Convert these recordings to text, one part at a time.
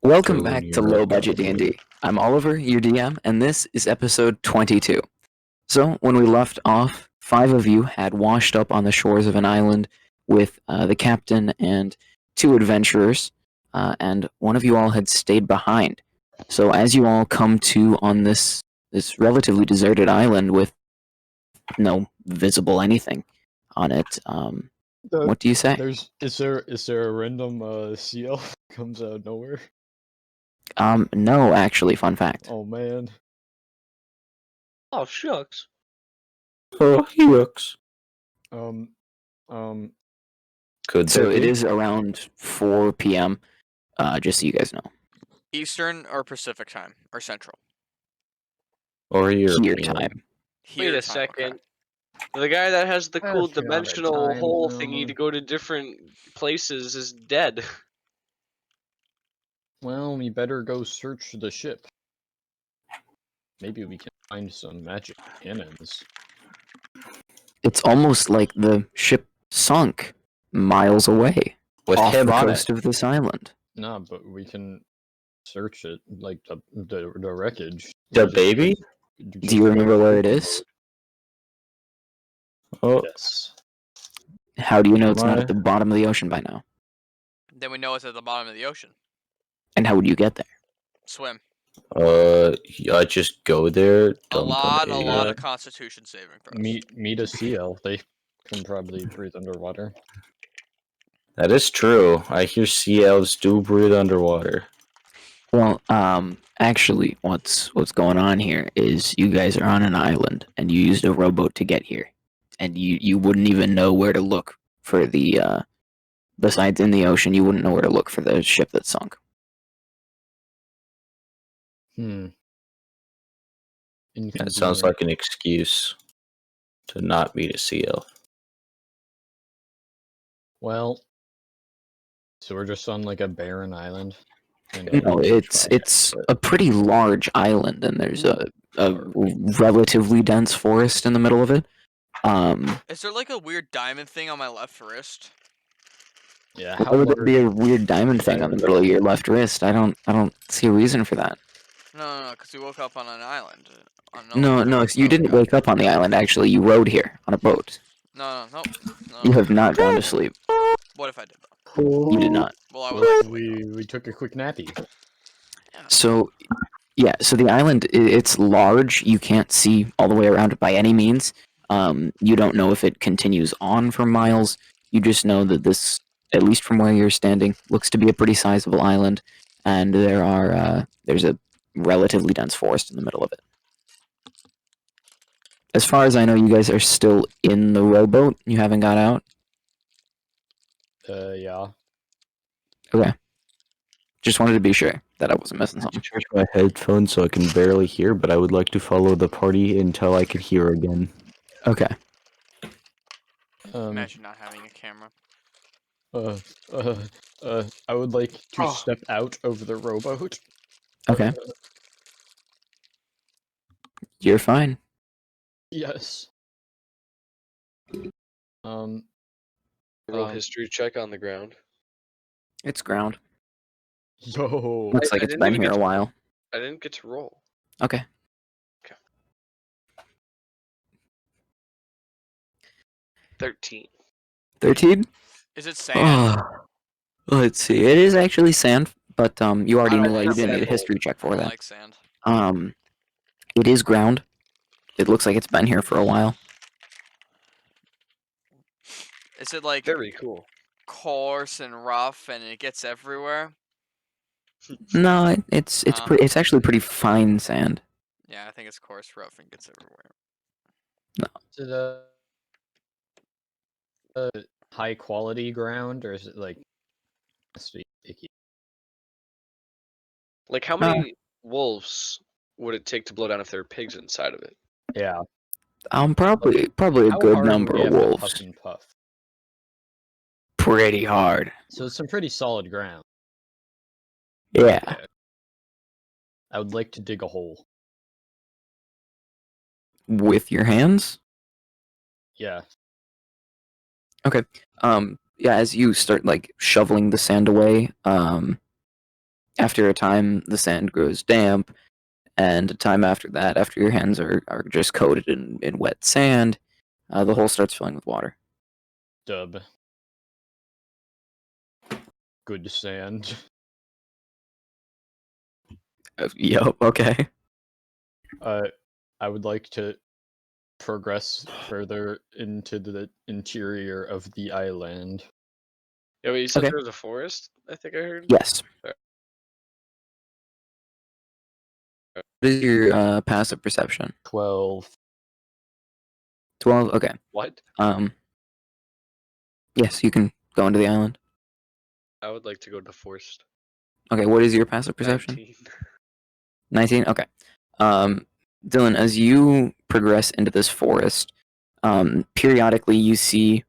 Welcome Doing back to your Low Budget D&D. I'm Oliver, your DM, and this is episode 22. So, when we left off, 5 of you had washed up on the shores of an island with the captain and 2 adventurers, and one of you all had stayed behind. So, as you all come to on this relatively deserted island with no visible anything on it, what do you say? Is there a random seal comes out of nowhere? No, actually, fun fact. Oh man. Oh shucks. Oh, he looks Um good. So it is around 4 p.m., just so you guys know. Eastern or Pacific time or Central? Or Here European. time. Here Wait a time, second. okay. The guy that has the cool That's not a dimensional time hole zone. thingy to go to different places is dead. well, we better go search the ship. Maybe we can find some magic cannons. It's almost like the ship sunk miles away With off him the on coast it. of this island. Nah, but we can search it, like the wreckage. The baby? Do you remember where it is? Oh, Yes. How do you know it's not Why? at the bottom of the ocean by now? Then we know it's at the bottom of the ocean. And how would you get there? Swim. I just go there. A dump lot an of egg. Constitution saving throws. Meet a seal. They can probably breathe underwater. That is true. I hear sea elves do breathe underwater. Well, actually, what's going on here is you guys are on an island, and you used a rowboat to get here, and you wouldn't even know where to look for the besides in the ocean, you wouldn't know where to look for the ship that sunk. Hmm. That sounds like an excuse to not meet a sea elf. Well, so we're just on like a barren island. And No, it's a pretty large island, and there's a relatively dense forest in the middle of it. Is there like a weird diamond thing on my left wrist? yeah. Why would there be a weird diamond thing on the middle of your left wrist? I don't see a reason for that. No, because we woke up on an island. No, you didn't wake up on the island. Actually, you rode here on a boat. No. You have not gone to sleep. What if I did though? You did not. Well, I would like to wake up. We took a quick nappy. So, yeah. So the island, it's large. You can't see all the way around it by any means. You don't know if it continues on for miles. You just know that this, at least from where you're standing, looks to be a pretty sizable island, and there's a relatively dense forest in the middle of it. As far as I know, you guys are still in the rowboat. You haven't got out. Yeah. Okay. Just wanted to be sure that I wasn't missing I something. charge my headphones so I can barely hear, but I would like to follow the party until I could hear again. Okay. Imagine not having a camera. I would like to step out of the rowboat. Okay. You're fine. Yes. Roll history check on the ground. It's ground. Yo. Looks like I it's didn't been even here get a while. I didn't get to roll. Okay. 13. 13? Is it sand? Let's see. It is actually sand, but you already I don't knew that. like You didn't need a sand. history check I for don't that. like sand. It is ground. It looks like it's been here for a while. Is it like Very cool. coarse and rough and it gets everywhere? No, it's actually pretty fine sand. Yeah, I think it's coarse, rough, and gets everywhere. Is it a high quality ground, or is it like sticky? Like how many wolves would it take to blow down if there were pigs inside of it? Yeah. Probably a How good hard number would we of have to wolves. Puff and puff? Pretty hard. So it's some pretty solid ground. Yeah. I would like to dig a hole. With your hands? Yeah. Yeah, as you start like shoveling the sand away, After a time, the sand grows damp, and a time after that, after your hands are just coated in wet sand, the hole starts filling with water. Dub. Good sand. Yup, okay. I would like to progress further into the interior of the island. Yeah, but you said Okay. there was a forest. I think I heard. Yes. Alright. What is your passive perception? 12. 12? Okay. What? Yes, you can go into the island. I would like to go to the forest. Okay, what is your passive perception? 19. 19? Okay. Dylan, as you progress into this forest, periodically you see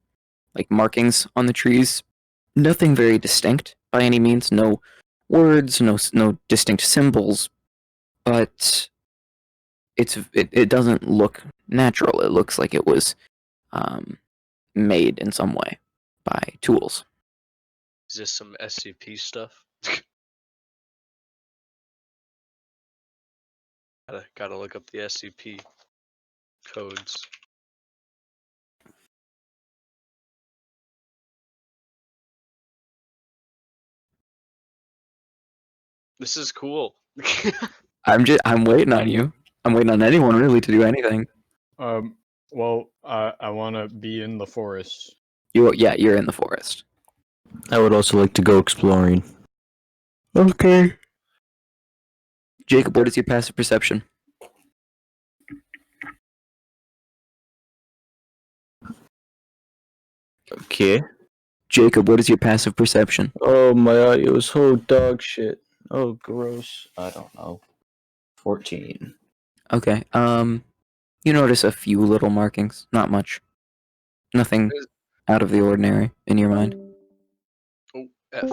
like markings on the trees. Nothing very distinct by any means. No words, no distinct symbols, but it doesn't look natural. It looks like it was made in some way by tools. Is this some SCP stuff? Gotta look up the SCP codes. This is cool. I'm waiting on you. I'm waiting on anyone really to do anything. Well, I want to be in the forest. You're in the forest. I would also like to go exploring. Okay. Jacob, what is your passive perception? Okay. Jacob, what is your passive perception? Oh, my audio is so dog shit. Oh, gross. I don't know. 14. Okay. You notice a few little markings, not much. Nothing out of the ordinary in your mind. Oh, F.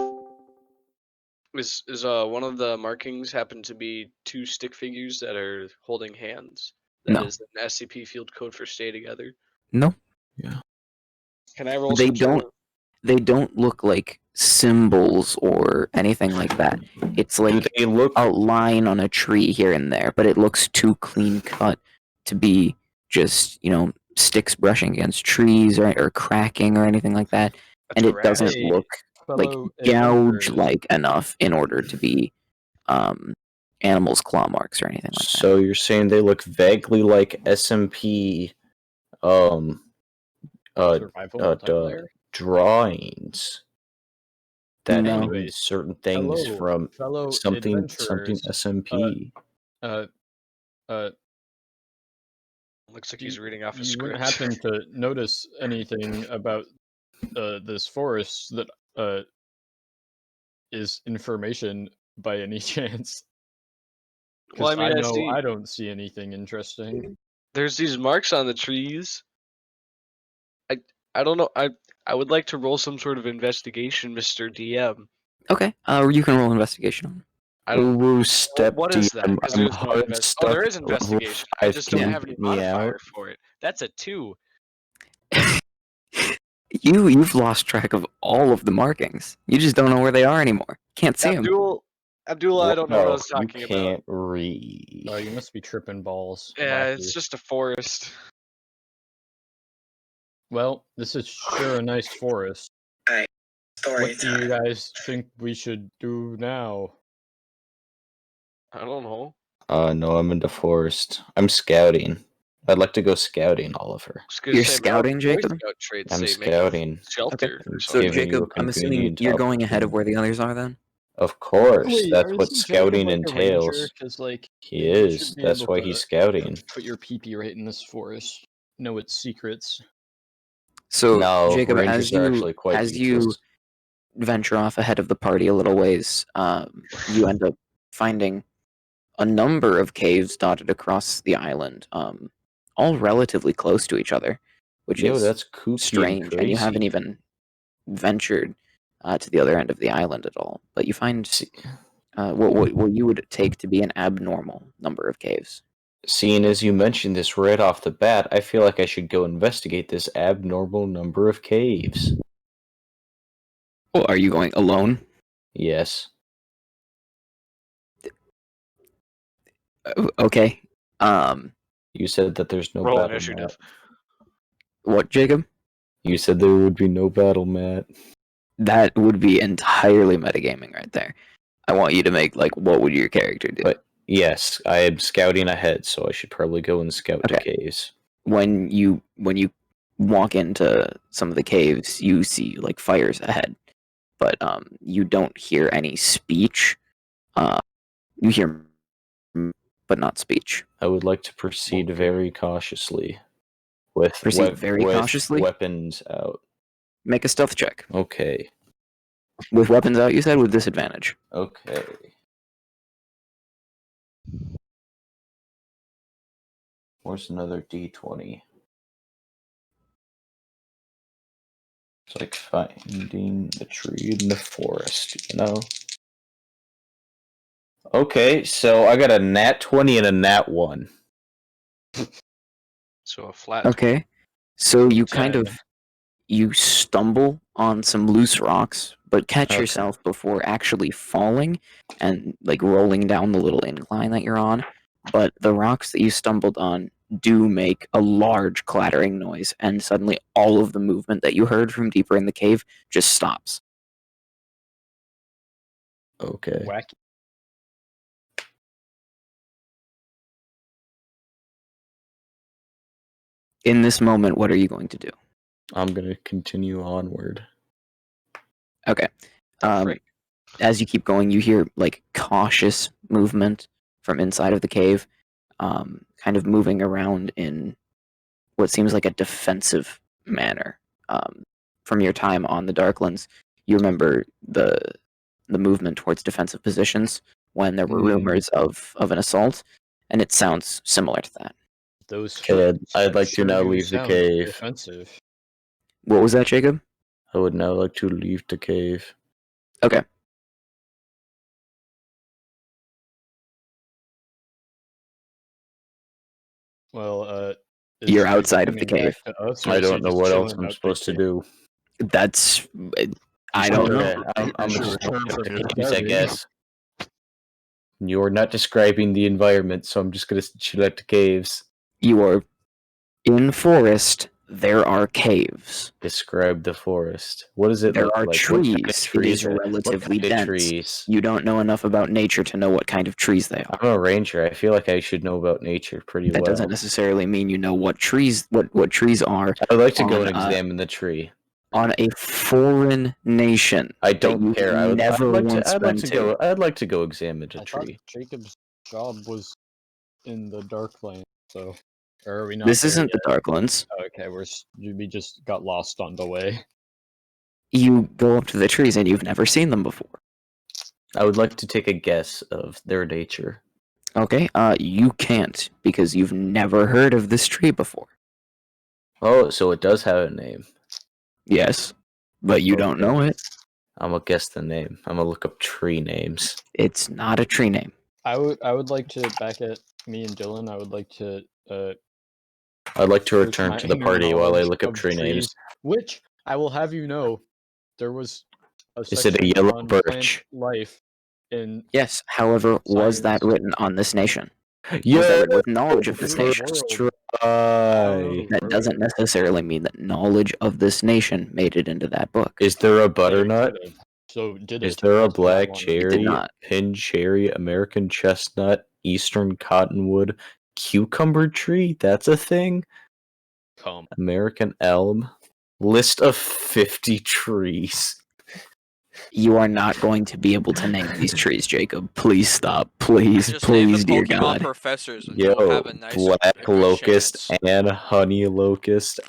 Is one of the markings happen to be two stick figures that are holding hands? That No. is an SCP field code for stay together. No. Can I roll They some sort don't- They don't look like symbols or anything like that. It's Do like they look? a line on a tree here and there, but it looks too clean cut to be just, sticks brushing against trees or cracking or anything like that. And it doesn't Hey, look like fellow gouge adventurers. like enough in order to be animals' claw marks or anything like that. So you're saying they look vaguely like SMP survival multiplayer. drawings that No. mean Anyways, certain things hello, from fellow something adventurers. SMP. Looks like Do he's reading off a You script. wouldn't happen to notice anything about this forest that is information by any chance? Well, I Because mean, I know see I don't see anything interesting. there's these marks on the trees. I don't know. I would like to roll some sort of investigation, Mr. DM. Okay. You can roll investigation. I don't. Woo step What is that? DM. Because I'm there's no hard Oh, there stuck is at level investigation. I 5. just Can don't you have any get me modifier out? for it. That's a 2. You've lost track of all of the markings. You just don't know where they are anymore. Can't see them. Abdullah, I don't know what I was No, talking you about. can't read. Oh, you must be tripping balls. Yeah, Laughy. it's just a forest. Well, this is sure a nice forest. What do you guys think we should do now? I don't know. No, I'm in the forest. I'm scouting. I'd like to go scouting, Oliver. Just gonna You're say, scouting, Boy Jacob? Scout traits I'm say make scouting. a shelter or So, Giving something. you Jacob, a I'm assuming convenient you're going ahead of where the others are then? Of course, Wait, that's what isn't scouting Jacob, like, a ranger? entails. 'Cause, like, He you is. should be That's able why to he's scouting. Put your pee right in this forest. Know its secrets. So, No, Jacob, rangers are actually quite as useless. you venture off ahead of the party a little ways, you end up finding a number of caves dotted across the island, all relatively close to each other, which Yo, is that's kooky strange. And you haven't crazy. even ventured to the other end of the island at all. But you find what you would take to be an abnormal number of caves. Seeing as you mentioned this right off the bat, I feel like I should go investigate this abnormal number of caves. Well, are you going alone? Yes. Okay. Um, You said that there's no Roll battle initiative. mat. what, Jacob? You said there would be no battle mat. That would be entirely metagaming right there. I want you to make, like, what would your character do? But yes, I am scouting ahead, so I should probably go and scout the Okay. caves. When you walk into some of the caves, you see, like, fires ahead. But you don't hear any speech. You hear, but not speech. I would like to proceed Okay. very cautiously. With Proceed very cautiously? weapons out. Make a stealth check. Okay. With weapons out, you said, with disadvantage. Okay. Where's another D20? It's like finding the tree in the forest, you know? Okay, so I got a nat 20 and a nat 1. So a flat. Okay. So you kind 10. of you stumble on some loose rocks, but catch Okay. yourself before actually falling and like rolling down the little incline that you're on. But the rocks that you stumbled on do make a large clattering noise, and suddenly all of the movement that you heard from deeper in the cave just stops. Okay. Wacky. In this moment, what are you going to do? I'm gonna continue onward. Okay. The frick? As you keep going, you hear like cautious movement from inside of the cave, kind of moving around in what seems like a defensive manner. From your time on the Darklands, you remember the movement towards defensive positions when there were rumors of an assault, and it sounds similar to that. Those Okay, fruits I'd like to sure now do leave the sound cave. Defensive. What was that, Jacob? I would now like to leave the cave. Okay. Well, You're is he outside of the coming back cave. to us, or I is he don't know just what else chilling I'm out supposed to there? do. That's I don't know. Okay, I'm Should just return going from to your caves, I scouting. guess. You're not describing the environment, so I'm just gonna chill at the caves. You are in forest. There are caves. Describe the forest. What does it There look are like? What kind of trees. It is trees are- relatively what kind dense. of trees? You don't know enough about nature to know what kind of trees they are. I'm a ranger. I feel like I should know about nature pretty That well. doesn't necessarily mean you know what trees what trees are I'd like to go on, and examine the tree. on a foreign nation. I that don't you've care. Never once been to. I'd like to go examine a I thought tree. Jacob's job was in the Darklands, so or are we not? This there isn't yet? the Darklands. Oh, okay, we just got lost on the way. You go up to the trees and you've never seen them before. I would like to take a guess of their nature. Okay, you can't because you've never heard of this tree before. Oh, so it does have a name. Yes, but you don't know it. I'm gonna guess the name. I'm gonna look up tree names. It's not a tree name. I would like to back at me and Dylan. I would like to I'd like to search return my to the inner party while I knowledge look up of tree names. trees, which I will have you know, there was a Is it a section yellow on birch? plant life in Yes, however, was that Science. written on this nation? Was that Yeah, written with knowledge of this nation? First try. That doesn't necessarily mean that knowledge of this nation made it into that book. Is there a but it butternut? could have. So did Is it? there a That's what I black wanted to know. did cherry, not. pin cherry, American chestnut, eastern cottonwood, cucumber tree? That's a thing? Come. American elm. List of 50 trees. You are not going to be able to name these trees, Jacob. Please stop. Please, Just name please, the dear Pokemon God. professors, and you'll Yo, have a nice black a good locust chance. and honey locust.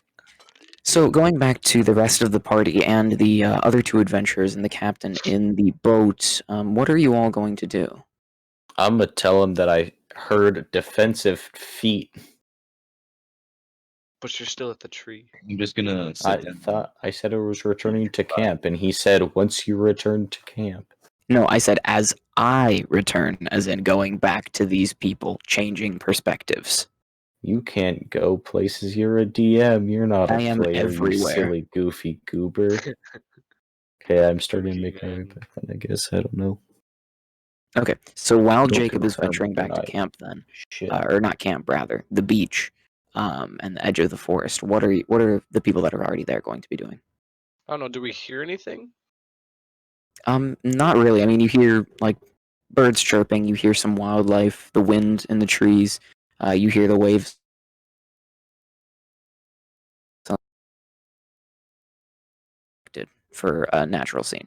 So, going back to the rest of the party and the other two adventurers and the captain in the boat, what are you all going to do? I'm gonna tell him that I heard defensive feet. But you're still at the tree. I'm just gonna I sit down. thought I said I was returning to camp, and he said once you return to camp. No, I said as I return, as in going back to these people, changing perspectives. You can't go places. You're a DM. You're not a I am player, everywhere. you silly goofy goober. Okay, I'm starting to make my way back then, I guess. I don't know. Okay, so while Go Jacob is confirm venturing back to tonight. camp, then, Shit. or not camp, rather, the beach, and the edge of the forest, what are the people that are already there going to be doing? I don't know. Do we hear anything? Not really. I mean, you hear like birds chirping, you hear some wildlife, the wind in the trees, you hear the waves. For a natural scene.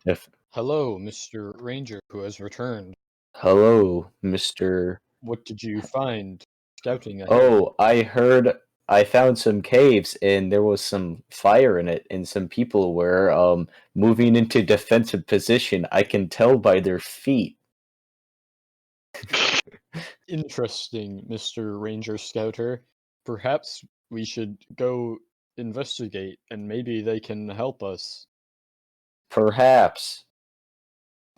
Hello, Mr. Ranger, who has returned. Hello, Mr. What did you find scouting ahead? Oh, I found some caves and there was some fire in it and some people were moving into defensive position. I can tell by their feet. Interesting, Mr. Ranger Scouter. Perhaps we should go investigate and maybe they can help us. Perhaps.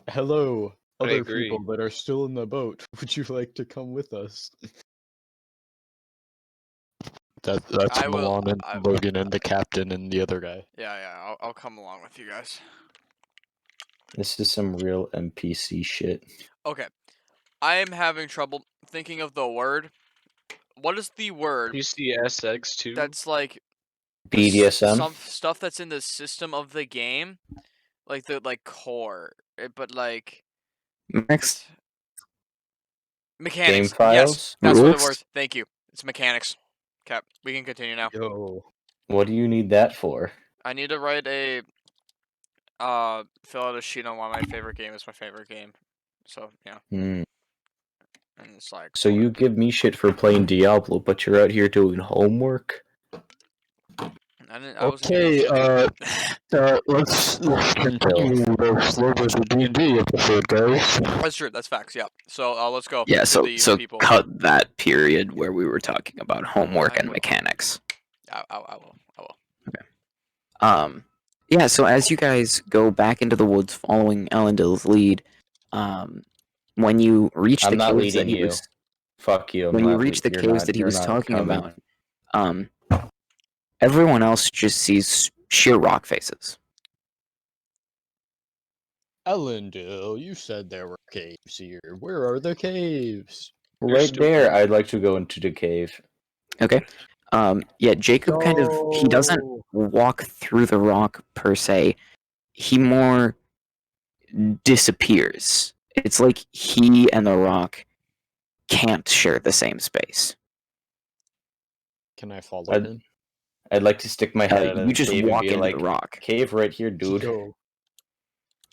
Hello, I other agree. people that are still in the boat. Would you like to come with us? That's I will- Milan and I- Logan and the captain and the other guy. Yeah, I'll come along with you guys. This is some real NPC shit. Okay. I am having trouble thinking of the word. What is the word PCSX2. that's like BDSM? some stuff that's in the system of the game? Like the core. But like Next, mechanics. Game files? Yes, that's what it Rules? was. Thank you. It's mechanics. Okay, we can continue now. Yo. What do you need that for? I need to write a fill out a sheet on why my favorite game is my favorite game. So yeah, Hmm. and it's like So you give me shit for playing Diablo, but you're out here doing homework? I wasn't Okay, doing let's continue the Low Budget D&D episode, guys. That's true. That's facts. Yeah. So let's go. yeah. to So the people. cut that period where we were talking about homework I and will. mechanics. I will. Yeah. So as you guys go back into the woods, following Elendil's lead, when you reach I'm the not caves that leading he you. was, Fuck you. I'm when you not reach the you're caves not- that he you're was not talking coming. about, everyone else just sees sheer rock faces. Elendil, you said there were caves here. Where are the caves? Right still there, caves. I'd like to go into the cave. Okay. Yeah, Jacob he doesn't Go. walk through the rock per se. He more disappears. It's like he and the rock can't share the same space. Can I follow I'd- him? I'd like to stick my head out of You the just cave and walk be into like, the rock. cave right here, dude. Yo.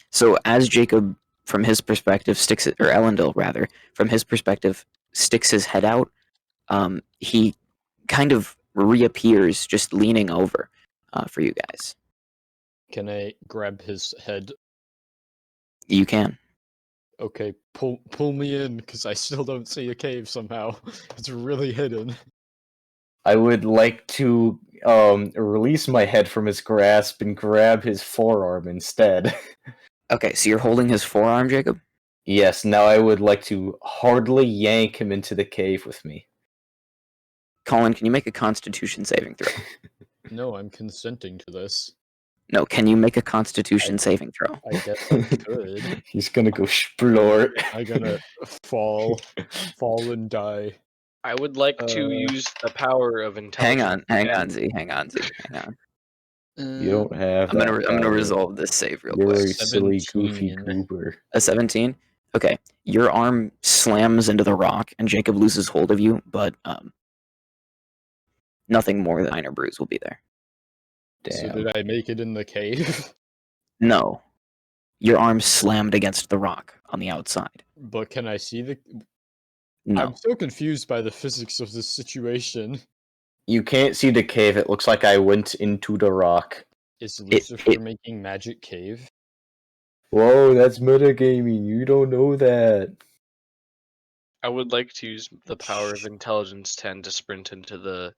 So as Jacob, from his perspective, or Elendil rather, from his perspective, sticks his head out, he kind of reappears, just leaning over for you guys. Can I grab his head? You can. Okay, pull me in, because I still don't see a cave somehow. It's really hidden. I would like to release my head from his grasp and grab his forearm instead. Okay, so you're holding his forearm, Jacob? Yes, now I would like to hardly yank him into the cave with me. Colin, can you make a Constitution saving throw? No, I'm consenting to this. No, can you make a Constitution saving throw? I guess I could. He's gonna go splort. I'm gonna fall and die. I would like to use the power of intelligence. Hang on, Z. Hang on. You don't have I'm that gonna power. resolve this save real You're quick. a silly, goofy 17. goober. A 17. Okay, your arm slams into the rock, and Jacob loses hold of you, but nothing more than minor bruise will be there. So Damn. did I make it in the cave? No, your arm slammed against the rock on the outside. But can I see the... No, I'm so confused by the physics of this situation. You can't see the cave. It looks like I went into the rock. Is Lucifer making magic cave? Whoa, that's metagaming. You don't know that. I would like to use the power of intelligence 10 to sprint into the.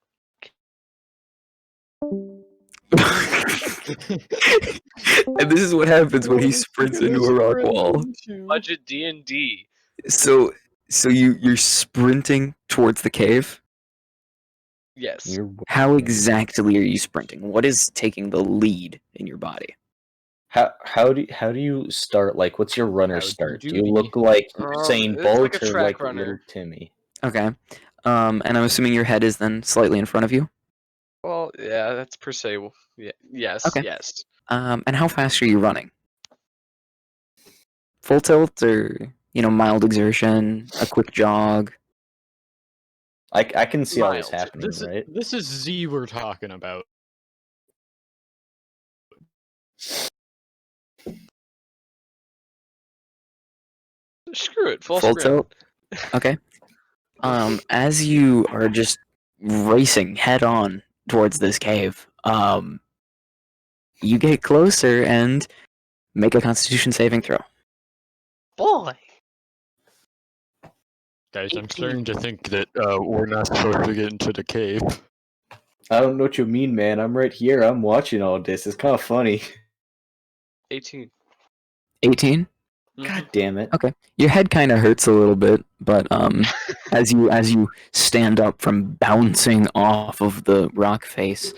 and this is what happens when he sprints into a rock wall. Budget D&D. So you're sprinting towards the cave. Yes. How exactly are you sprinting? What is taking the lead in your body? How do you start? Like, what's your runner Howdy start? Do you doody. look like Usain It's Bolt like a or track like little runner. Timmy? Okay. And I'm assuming your head is then slightly in front of you. Well, yeah, that's per se. Yeah, yes, Okay. yes. And how fast are you running? Full tilt or mild exertion, a quick jog? I can see all this Mild. happening, right? This is Z we're talking about. Screw it, full Full sprint. tilt. Okay. As you are just racing head on towards this cave, you get closer and make a Constitution saving throw. Boy. Guys, I'm 18. starting to think that we're not supposed to get into the cave. I don't know what you mean, man. I'm right here. I'm watching all this. It's kind of funny. 18. 18. God damn it. Okay. Your head kind of hurts a little bit, but as you stand up from bouncing off of the rock face,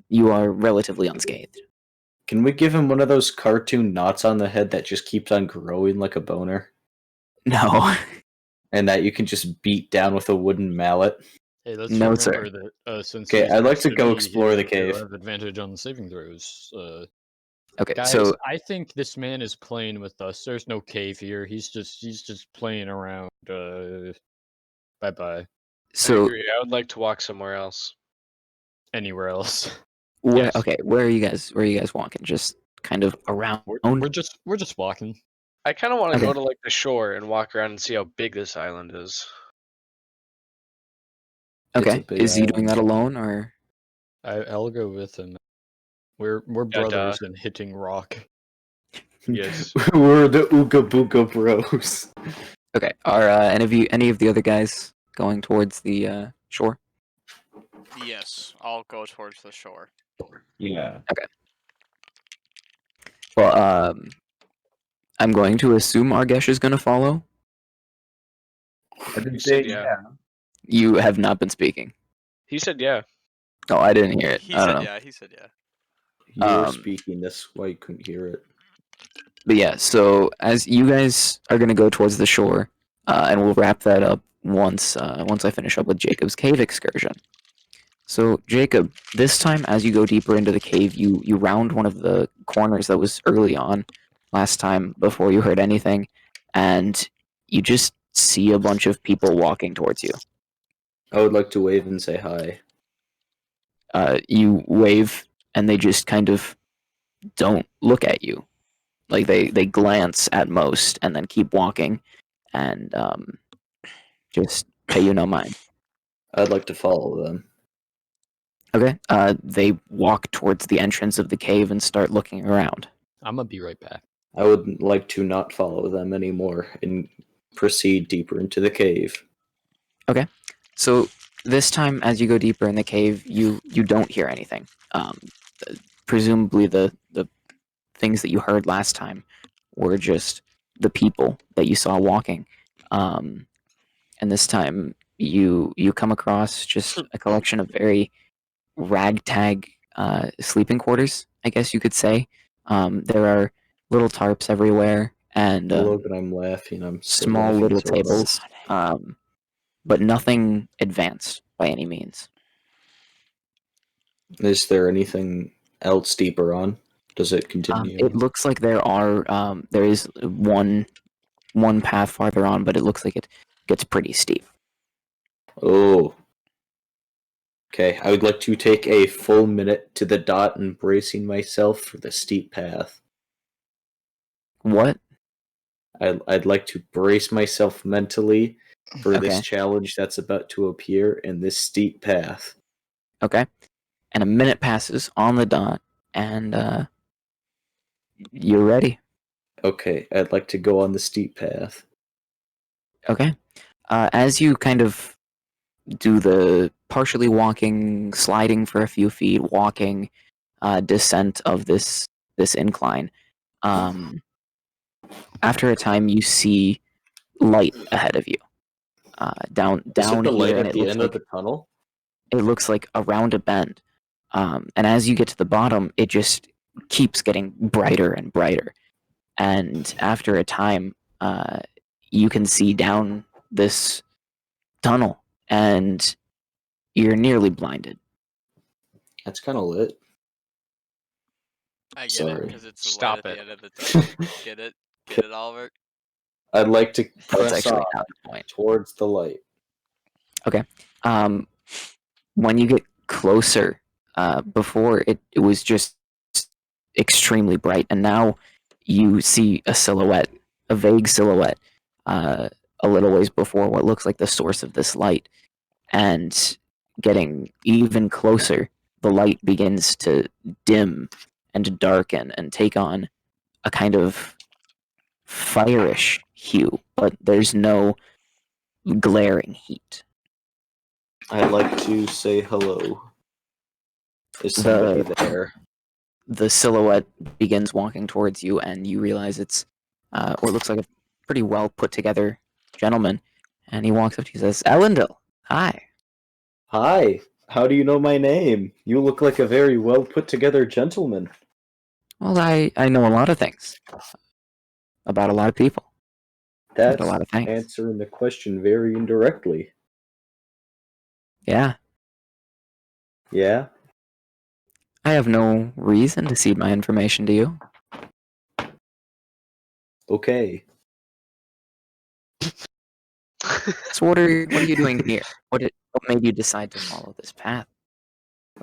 you are relatively unscathed. Can we give him one of those cartoon knots on the head that just keeps on growing like a boner? No. And that you can just beat down with a wooden mallet? Hey, let's No, remember sir. that since Okay, he's I'd like to next go me, explore the he'll cave. have advantage on the saving throws. Okay. Guys, So I think this man is playing with us. There's no cave here. He's just playing around. Bye bye. I so agree. I would like to walk somewhere else. Anywhere else. where? Yes. Okay. Where are you guys? Where are you guys walking? Just kind of around. We're just walking. I kind of want to Okay. go to like the shore and walk around and see how big this island is. It's a Okay. big Is he doing island. that alone or? I'll go with him. We're Yeah, brothers in hitting rock. Yes. We're the Ooga Booga Bros. Okay. Are any of the other guys going towards the shore? Yes, I'll go towards the shore. Yeah. Well, I'm going to assume Argesh is going to follow. He said yeah. You have not been speaking. He said yeah. Oh, I didn't hear it. He I don't said know. yeah. He said yeah. You were Um, speaking, that's why you couldn't hear it. But yeah, so as you guys are going to go towards the shore, and we'll wrap that up once I finish up with Jacob's cave excursion. So Jacob, this time as you go deeper into the cave, you round one of the corners that was early on last time before you heard anything, and you just see a bunch of people walking towards you. I would like to wave and say hi. You wave, and they just kind of don't look at you. Like they glance at most and then keep walking, and just pay you no mind. I'd like to follow them. Okay. They walk towards the entrance of the cave and start looking around. I'm gonna be right back. I would like to not follow them anymore and proceed deeper into the cave. So this time, as you go deeper in the cave, you don't hear anything. Presumably, the things that you heard last time were just the people that you saw walking. And this time, you come across just a collection of very ragtag sleeping quarters, I guess you could say. There are little tarps everywhere and Logan, I'm laughing. I'm so small laughing little so hard. tables, but nothing advanced by any means. Is there anything else deeper on? Does it continue? It looks like there is one path farther on, but it looks like it gets pretty steep. Oh. Okay, I would like to take a full minute to the dot and bracing myself for the steep path. What? I'd like to brace myself mentally for Okay. this challenge that's about to appear in this steep path. Okay. And a minute passes on the dot, and you're ready. Okay, I'd like to go on the steep path. Okay. As you kind of do the partially walking, sliding for a few feet, walking, descent of this incline, after a time you see light ahead of you. Down Is it the here, light and at the end of the tunnel? it looks like around a bend. And as you get to the bottom, it just keeps getting brighter and brighter. And after a time, you can see down this tunnel, and you're nearly blinded. That's kind of lit. I get it Sorry. because it's the Stop light at it. the end of the tunnel. Get it? Get it, Oliver? I'd like to That's press actually on not the point. towards the light. When you get closer, before it was just extremely bright, and now you see a silhouette, a vague silhouette, a little ways before what looks like the source of this light. And getting even closer, the light begins to dim and to darken and take on a kind of fire-ish hue, but there's no glaring heat. I'd like to say hello. Is somebody there? The silhouette begins walking towards you, and you realize it's what looks like a pretty well put together gentleman. And he walks up to you and says, "Elendil, hi." Hi. How do you know my name? You look like a very well put together gentleman. Well, I know a lot of things about a lot of people. That's a lot of things. answering the question very indirectly. Yeah, Yeah? I have no reason to cede my information to you. Okay. So what are you doing here? What made you decide to follow this path?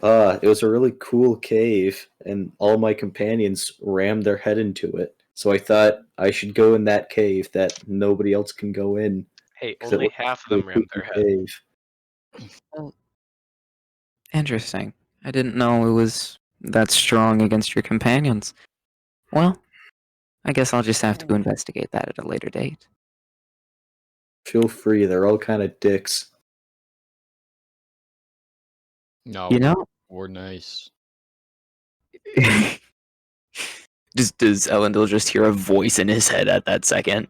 It was a really cool cave, and all my companions rammed their head into it. So I thought I should go in that cave that nobody else can go in. Hey, 'Cause it only looks half of like a them rammed their creepy head. cave. Well, interesting. I didn't know it was that strong against your companions. Well, I guess I'll just have to investigate that at a later date. Feel free, they're all kind of dicks. No, You know, we're nice. does Elendil just hear a voice in his head at that second?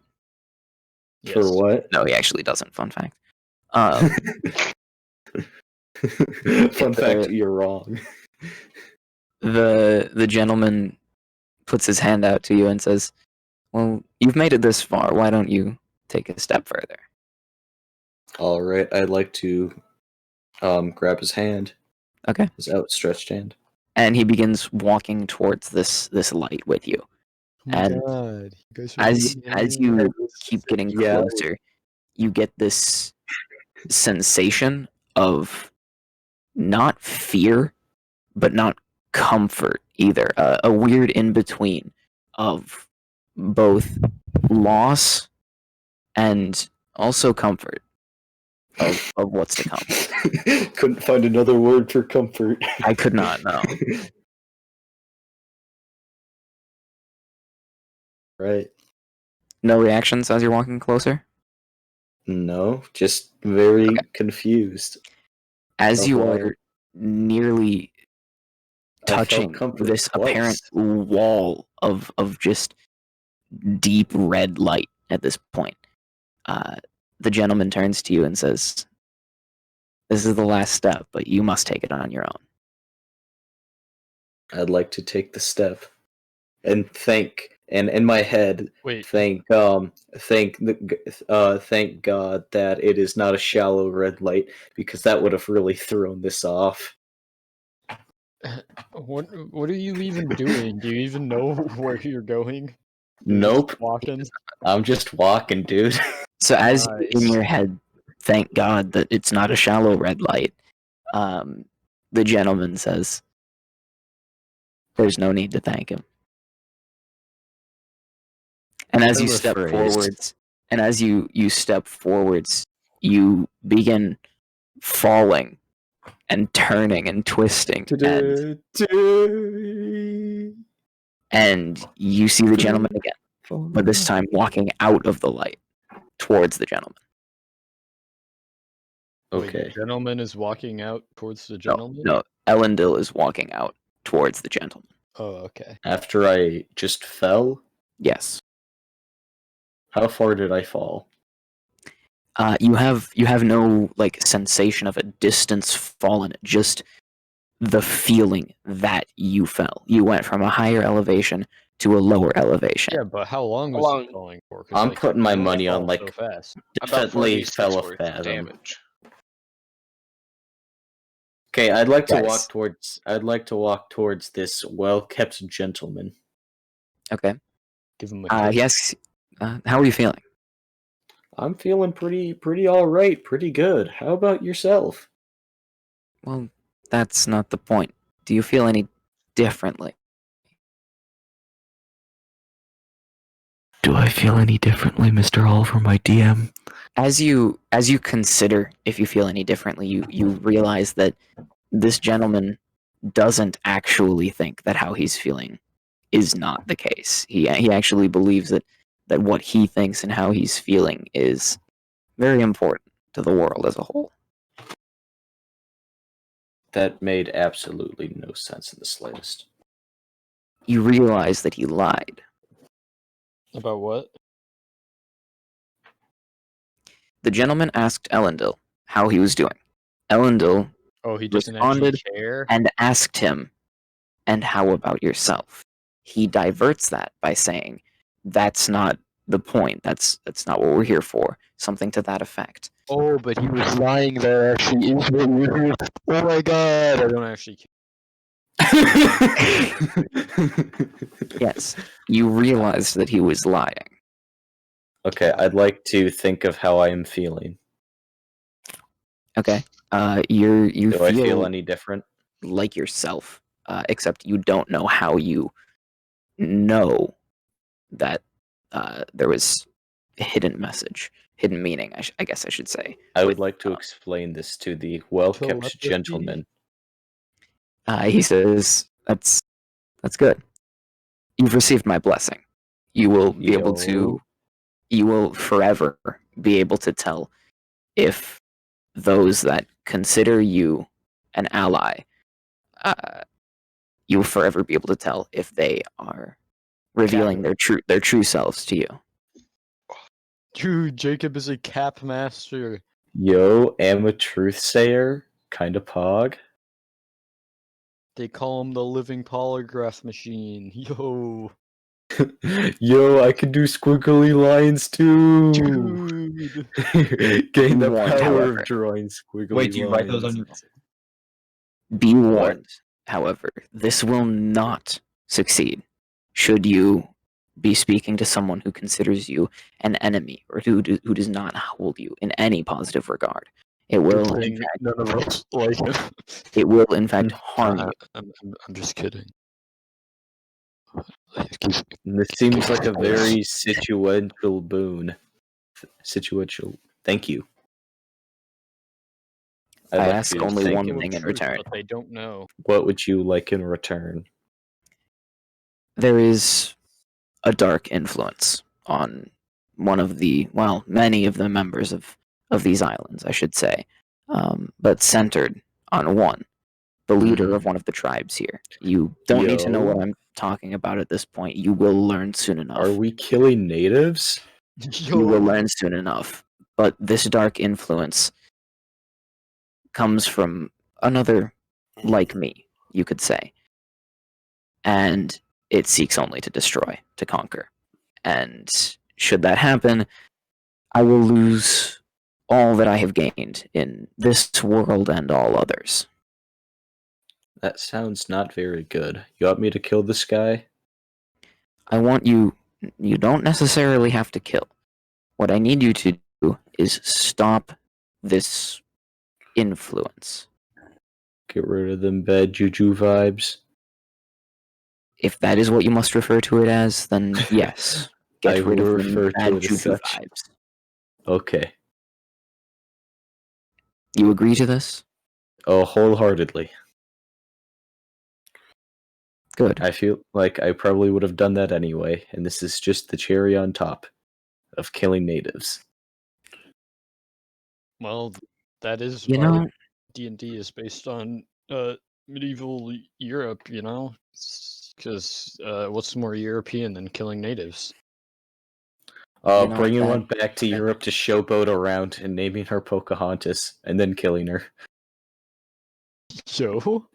Yes. For what? No, he actually doesn't. Fun fact. Fun fact, you're wrong. The gentleman puts his hand out to you and says, "Well, you've made it this far. Why don't you take a step further?" Alright, I'd like to grab his hand. Okay. His outstretched hand. And he begins walking towards this light with you. And God, you guys as you keep getting Yeah. closer, you get this sensation of not fear, but not comfort either. A weird in between of both loss and also comfort of what's to come. Couldn't find another word for comfort. I could not know. Right. No reactions as you're walking closer? No, just very Okay. confused. As you Wow. are nearly I felt touching comfort this twice. apparent wall of just deep red light at this point, the gentleman turns to you and says, "This is the last step, but you must take it on your own." I'd like to take the step and thank, and in my head, Wait, thank God that it is not a shallow red light, because that would have really thrown this off. what are you even doing? Do you even know where you're going? You're Nope. just walking. I'm just walking, dude. So as you, in Nice. your head, thank God that it's not a shallow red light, the gentleman says, "There's no need to thank him." And as you step forwards, you begin falling and turning and twisting, and you see the gentleman again, but this time walking out of the light towards the gentleman. Wait, Okay. the gentleman is walking out towards the No, gentleman? no, Elendil is walking out towards the gentleman. Oh, okay. After I just fell, Yes. how far did I fall? You have no like sensation of a distance fallen, just the feeling that you felt. You went from a higher elevation to a lower elevation. Yeah, but how long How was long? he falling for? 'Cause, I'm like, putting my you only money on fall like so fast. About definitely 4d6 fell a worth of fathom. damage. Okay, I'd like to Guys. walk towards this well-kept gentleman. Okay. Give him a kiss. He asks, how are you feeling? I'm feeling pretty all right, pretty good. How about yourself? Well, that's not the point. Do you feel any differently? Do I feel any differently, Mr. Oliver, my DM? As you consider if you feel any differently, you realize that this gentleman doesn't actually think that how he's feeling is not the case. He actually believes that what he thinks and how he's feeling is very important to the world as a whole. That made absolutely no sense in the slightest. You realize that he lied. About what? The gentleman asked Elendil how he was doing. Elendil Oh, he doesn't actually responded care? and asked him, "And how about yourself?" He diverts that by saying, "That's not the point. That's not what we're here for." Something to that effect. Oh, but he was lying there. Actually, is what we're here. Oh my god! I don't actually care. Yes, you realized that he was lying. Okay, I'd like to think of how I am feeling. Okay. You Do I feel any different? like yourself, except you don't know how you know that there was a hidden message, hidden meaning. I guess I should say. I would with, like to explain this to the well-kept Telepathy. gentleman. He says, "That's good. You've received my blessing. You will be able to. You will forever be able to tell if those that consider you an ally. You will forever be able to tell if they are revealing their true selves to you." Dude, Jacob is a cap master. Yo, am a truthsayer, kinda pog. They call him the living polygraph machine. Yo. Yo, I can do squiggly lines too. Dude. Gain the Warned, power however. of drawing squiggly lines. Wait, do you write those on your? Be warned, however, this will not succeed should you be speaking to someone who considers you an enemy or who does not hold you in any positive regard. It will, Good in thing fact, none of us like him. it will, in fact, harm you. I'm just kidding. This seems like a very situational boon. Situational. Thank you. I'd I like ask to only thank one him. thing in Truth, return. but they don't know. What would you like in return? There is a dark influence on one of the, well, many of the members of these islands, I should say, but centered on one, the leader of one of the tribes here. You don't need to know what I'm talking about at this point. You will learn soon enough. Are we killing natives? You will learn soon enough. But this dark influence comes from another like me, you could say. And it seeks only to destroy, to conquer. And should that happen, I will lose all that I have gained in this world and all others. That sounds not very good. You want me to kill this guy? I want you don't necessarily have to kill. What I need you to do is stop this influence. Get rid of them bad juju vibes. If that is what you must refer to it as, then yes. Get I rid will of refer the to bad it as juju such. vibes. Okay. You agree to this? Oh, wholeheartedly. Good. I feel like I probably would have done that anyway, and this is just the cherry on top of killing natives. Well, that is You why know, D&D is based on medieval Europe, you know? Because what's more European than killing natives? You know, Bringing that- one back to Europe to showboat around and naming her Pocahontas, and then killing her. Yo.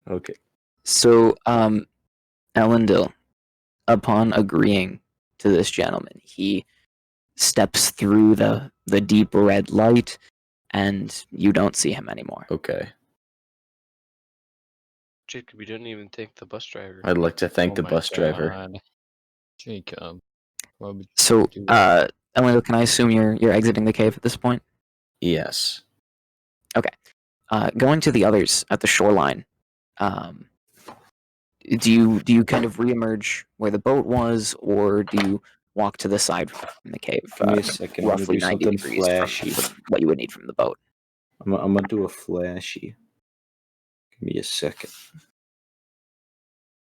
Okay. So, Elendil, upon agreeing to this gentleman, he steps through the deep red light, and you don't see him anymore. Okay. Jacob, you didn't even thank the bus driver. I'd like to thank Oh the my bus driver. God. Jacob. What would So, you do? Elendil, can I assume you're exiting the cave at this point? Yes. Going to the others at the shoreline. Do you kind of reemerge where the boat was, or do you walk to the side from the cave, Give me a second. I'm gonna roughly do 90 something degrees flashy. from what you would need from the boat? I'm gonna do a flashy. Give me a second.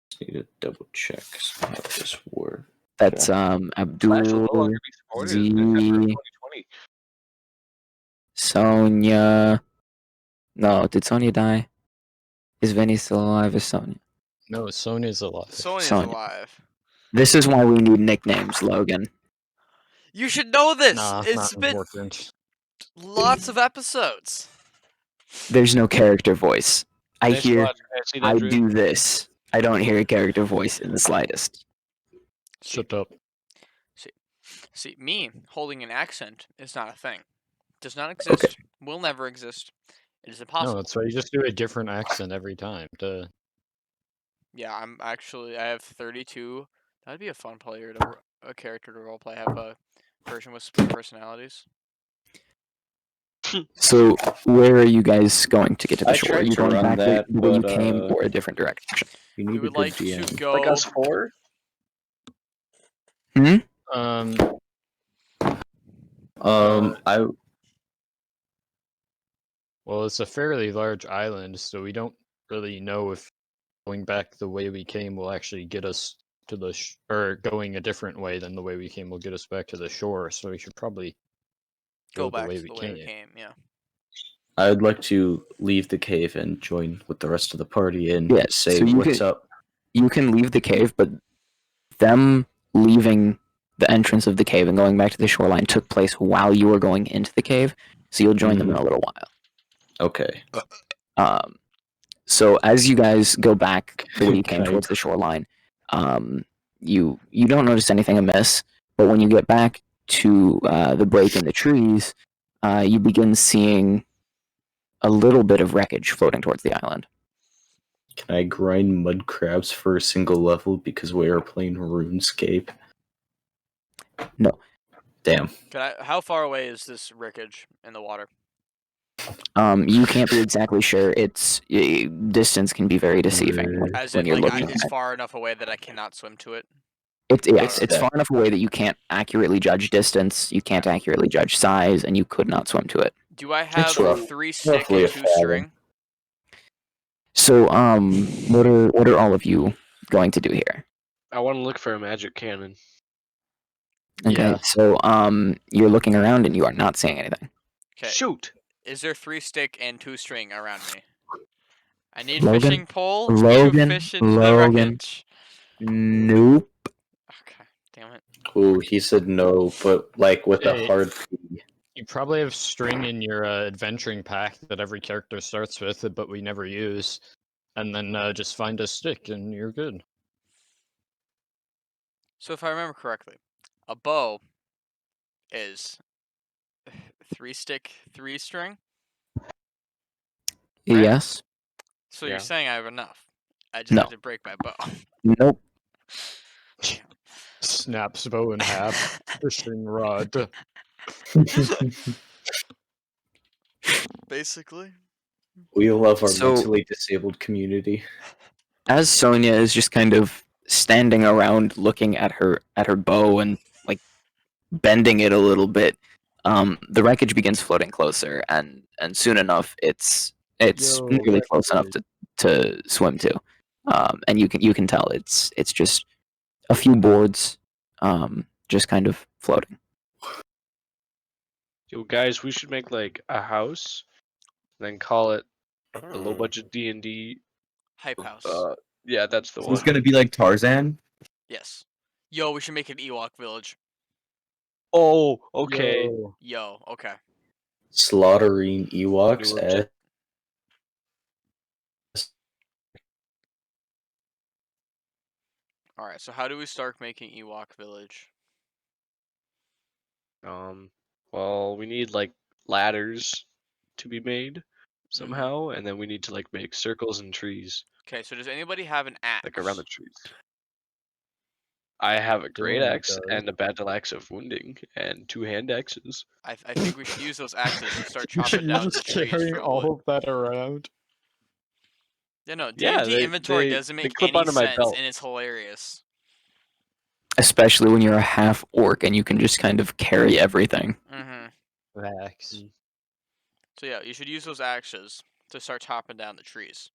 Just need to double check how this works. That's Flash will Abdul, no longer be supported in September Z, 2020. Sonia. No, did Sonia die? Is Vinny still alive? Is Sonia? No, Sonya's alive. Sonya's Sonya. alive. This is why we need nicknames, Logan. You should know this. Nah, It's not been important. lots of episodes. There's no character voice. I Thanks a hear, lot, see that, I Drew? do this. I don't hear a character voice in the slightest. Shut up. See, me holding an accent is not a thing. Does not exist. Will never exist. It is No, impossible. that's why you just do a different accent every time. Duh. Yeah, I have 32. That'd be a fun player to a character to roleplay. Have a version with split personalities. So, where are you guys going to get to the I shore? Are tried you to going run back that, the way you but, came, or a different direction? You We need a would good like to DM. go. Like us four? Hmm? I Well, it's a fairly large island, so we don't really know if going back the way we came will actually get us to the or going a different way than the way we came will get us back to the shore. So we should probably Go the back way to we the way we came. came. Yeah. I'd like to leave the cave and join with the rest of the party and Yes, say so you what's can- up. You can leave the cave, but them leaving the entrance of the cave and going back to the shoreline took place while you were going into the cave, so you'll join them in a little while. Okay. So as you guys go back the way you Can came I- towards the shoreline, you don't notice anything amiss, but when you get back to the break in the trees, you begin seeing a little bit of wreckage floating towards the island. Can I grind mud crabs for a single level because we are playing RuneScape? No. Damn. How far away is this wreckage in the water? You can't be exactly sure. Distance can be very deceiving Right. As when in, you're like, looking it's at. far enough away that I cannot swim to it. It's that. far enough away that you can't accurately judge distance, you can't accurately judge size, and you could not swim to it. Do I have rough- 3 stick roughly and a 2 fathom. string? So, what are all of you going to do here? I want to look for a magic cannon. Okay, Yeah. so you're looking around and you are not seeing anything. Okay. Shoot! Is there 3 stick and 2 string around me? I need Logan? fishing pole to Logan? fish into the Logan? wreckage. Nope. Okay, damn it. Oh, he said no, but like with a Hey. hard P. You probably have string in your adventuring pack that every character starts with, but we never use. And then just find a stick and you're good. So if I remember correctly, a bow is 3 stick, 3 string. Right? Yes. So Yeah. you're saying I have enough. I just No. have to break my bow. Nope. Snaps bow in half. Fishing rod. Basically. We love our So- mentally disabled community. As Sonia is just kind of standing around looking at her bow and like bending it a little bit, the wreckage begins floating closer, and soon enough it's Yo, nearly close enough wreckage. to swim to, and you can tell it's just a few boards, just kind of floating. Yo, guys, we should make like a house, then call it the Low Budget D&D. Hype house. Yeah, that's the So one. it's gonna be like Tarzan. Yes. Yo, we should make an Ewok village. Oh, okay. Yo. Yo, okay. Slaughtering Ewoks New as Alright, so how do we start making Ewok Village? Well, we need like ladders to be made somehow, and then we need to like make circles and trees, Okay, so does anybody have an axe? like around the trees. I have a great Dylan axe does. and a battle axe of wounding and 2 hand axes. I think we should use those axes to start You're chopping down the just trees carrying for all wood. of that around. Yeah, no, Yeah, D&D inventory they doesn't make clip any onto my sense, belt. and it's hilarious. Especially when you're a half orc and you can just kind of carry everything. Facts. So yeah, you should use those axes to start chopping down the trees.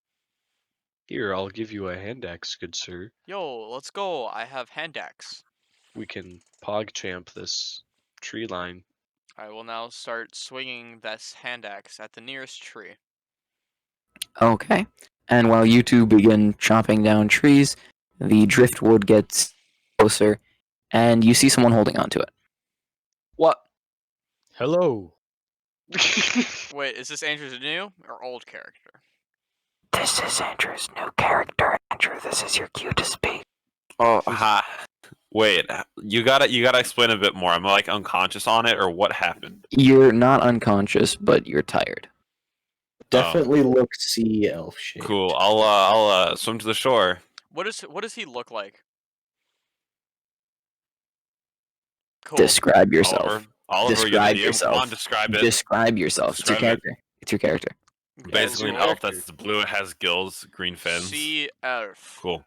Here, I'll give you a hand axe, good sir. Yo, let's go. I have hand axe. We can pogchamp this tree line. I will now start swinging this hand axe at the nearest tree. Okay. And while you two begin chopping down trees, the driftwood gets closer, and you see someone holding onto it. What? Hello. Wait, is this Andrew's new or old character? This is Andrew's new character. Andrew, this is your cue to speak. Oh, ha. Wait, you gotta explain a bit more. I'm like unconscious on it, or what happened? You're not unconscious, but you're tired. definitely look sea elf shaped. Cool. I'll swim to the shore. What does he look like? Cool. Describe yourself. Oliver, you're the Describe DM. yourself. Come on, describe it. Describe yourself. It's your Describe it. character. It's your character. Basically, an Cool. elf that's blue, it has gills, green fins. Sea elf. Cool.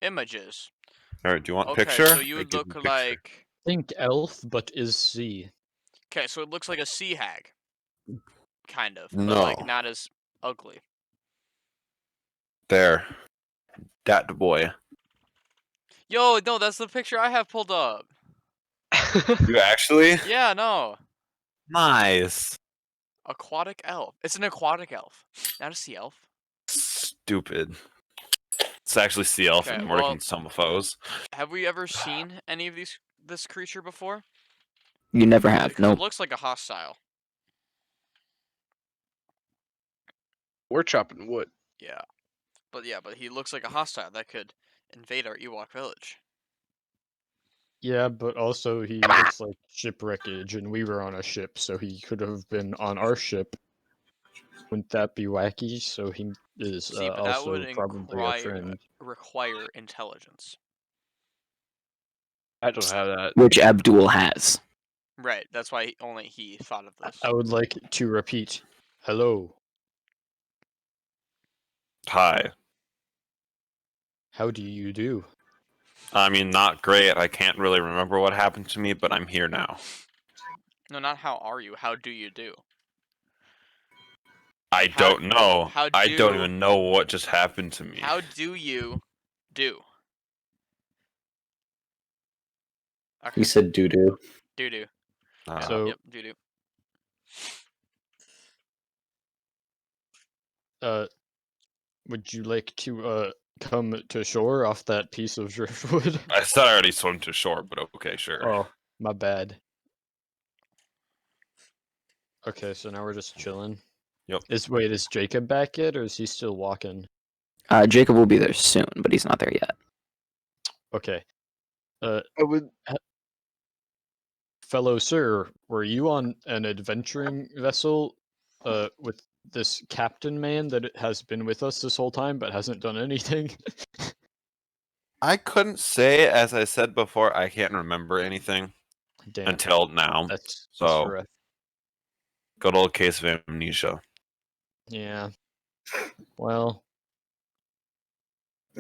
Images. All right, do you want Okay, picture? so you I would give look you picture. like. Think elf, but is sea. Okay, so it looks like a sea hag. Kind of. But No. like not as ugly. There. That boy. Yo, no, that's the picture I have pulled up. You actually? Yeah, no. Nice. Aquatic elf. It's an aquatic elf, not a sea elf. Stupid. It's actually sea elf Okay, and well- working some foes. Have we ever seen any of this creature before? You never have. Because Nope. it looks like a hostile. We're chopping wood. Yeah. But he looks like a hostile that could invade our Ewok village. Yeah, but also he looks like shipwreckage, and we were on a ship, so he could have been on our ship. Wouldn't that be wacky? So he is See, but that also would probably a friend. require intelligence. I don't have that. Which Abdul has. Right, that's why only he thought of this. I would like to repeat. Hello. Hi. How do you do? I mean, not great. I can't really remember what happened to me, but I'm here now. No, not how are you, how do you do? I How- don't know. how I don't do- even know what just happened to me. How do you do? Okay, He said doo doo. doo-doo. Uh, So- Yep, doo-doo. Would you like to come to shore off that piece of driftwood? I said I already swam to shore, but okay, sure. Oh, my bad. Okay, so now we're just chilling. Yep. Is Jacob back yet, or is he still walking? Jacob will be there soon, but he's not there yet. Okay. I would. Fellow sir, were you on an adventuring vessel with this captain man that has been with us this whole time but hasn't done anything? I couldn't say, as I said before, I can't remember anything Damn. until now. That's So- rough. Good old case of amnesia. Yeah. Well,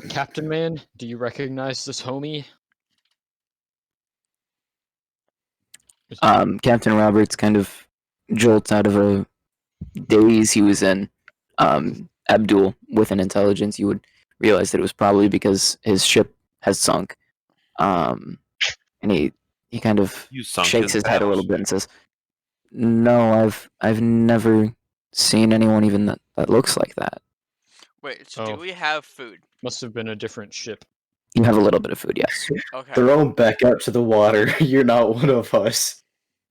Captain Man, do you recognize this homie? Captain Roberts kind of jolts out of a daze he was in. Abdul, with an intelligence, you would realize that it was probably because his ship has sunk. And he kind of You sunk shakes his head a little battleship. bit and says, "No, I've never seen anyone even that looks like that." Wait, so Oh. do we have food? Must have been a different ship. You have a little bit of food, yes. Okay. Throw him back out to the water. You're not one of us.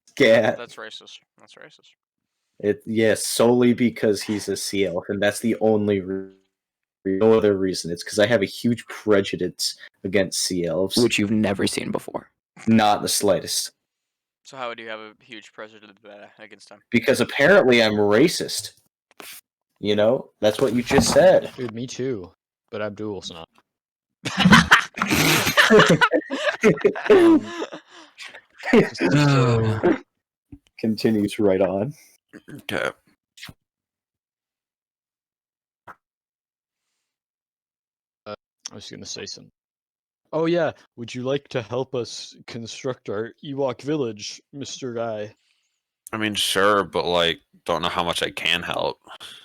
Scat. That's racist. That's racist. Yes, solely because he's a sea elf, and that's the only no other reason. It's because I have a huge prejudice against sea elves. Which you've never seen before. Not the slightest. So how would you have a huge prejudice against him? Because apparently I'm racist. You know? That's what you just said. Dude, me too. But Abdul's not. Continues right on. Okay. I was gonna say something. Oh yeah, would you like to help us construct our Ewok village, Mr. Guy? I mean, sure, but like, don't know how much I can help.